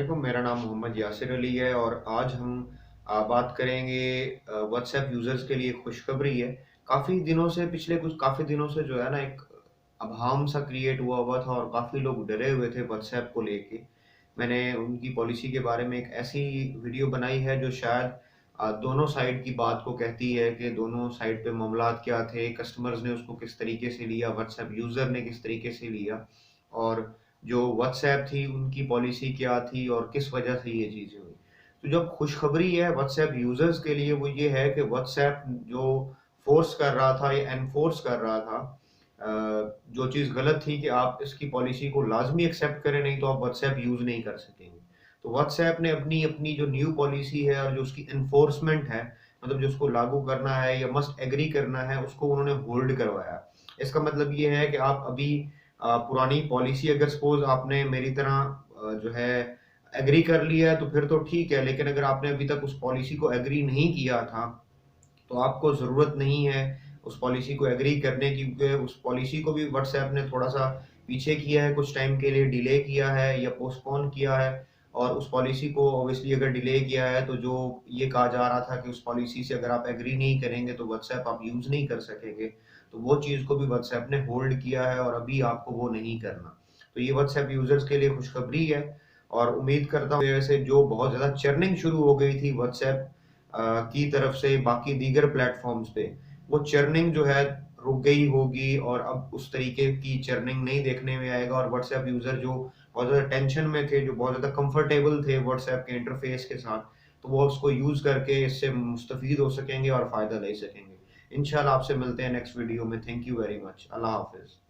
वालेकुम, मेरा नाम मोहम्मद यासिर अली है और आज हम बात करेंगे व्हाट्सएप यूज़र्स के लिए खुशखबरी है। पिछले कुछ काफ़ी दिनों से जो है ना एक अभाम सा क्रिएट हुआ हुआ था और काफ़ी लोग डरे हुए थे व्हाट्सएप को लेके। मैंने उनकी पॉलिसी के बारे में एक ऐसी वीडियो बनाई है जो शायद दोनों साइड की बात को कहती है कि दोनों साइड पे मामलात क्या थे, कस्टमर्स ने उसको किस तरीके से लिया, व्हाट्सएप यूज़र ने किस तरीके से लिया और जो व्हाट्सऐप थी उनकी पॉलिसी क्या थी और किस वजह से ये चीज़ें हुई। तो जो खुशखबरी है व्हाट्सऐप यूज़र्स के लिए वो ये है कि व्हाट्सऐप जो फ़ोर्स कर रहा था या एनफ़ोर्स कर रहा था जो चीज़ गलत थी कि आप इसकी पॉलिसी को लाज़मी एक्सेप्ट करें नहीं तो आप व्हाट्सऐप यूज़ नहीं कर सकेंगे। तो व्हाट्सऐप ने अपनी अपनी जो न्यू पॉलिसी है और जो उसकी एनफ़ोर्समेंट है, मतलब जो उसको लागू करना है या मस्ट एग्री करना है, उसको उन्होंने होल्ड करवाया। इसका मतलब ये है कि आप अभी पुरानी पॉलिसी अगर सपोज़ आपने मेरी तरह जो है एग्री कर लिया है तो फिर तो ठीक है, लेकिन अगर आपने अभी तक उस पॉलिसी को एग्री नहीं किया था, तो आपको ज़रूरत नहीं है उस पॉलिसी को एग्री करने की, क्योंकि उस पॉलिसी को भी व्हाट्सऐप ने थोड़ा-सा पीछे किया है, कुछ टाइम के लिए डिले किया है या पोस्टपोन किया है और उस पॉलिसी को ऑब्वियसली अगर डिले किया है, तो जो ये कहा जा रहा था कि उस पॉलिसी से अगर आप एग्री नहीं करेंगे, तो व्हाट्सऐप आप यूज़ नहीं कर सकेंगे। तो वो चीज़ को भी व्हाट्सऐप ने होल्ड किया है और अभी आपको वो नहीं करना। तो ये व्हाट्सऐप यूज़र्स के लिए खुशखबरी है और उम्मीद करता हूँ वैसे जो बहुत ज़्यादा चर्निंग शुरू हो गई थी व्हाट्सऐप की तरफ से बाकी दीगर प्लेटफ़ॉर्म्स पे, वो चर्निंग जो है रुक गई होगी और अब उस तरीके की चर्निंग नहीं देखने में आएगा और व्हाट्सऐप यूज़र जो बहुत ज़्यादा टेंशन में थे, जो बहुत ज़्यादा कंफर्टेबल थे व्हाट्सऐप के इंटरफ़ेस के साथ, तो वो उसको यूज़ करके इससे मुस्तफ़ीद हो सकेंगे और फ़ायदा ले सकेंगे। इंशाल्लाह आपसे मिलते हैं नेक्स्ट वीडियो में। Thank you very much. अल्लाह हाफ़िज़।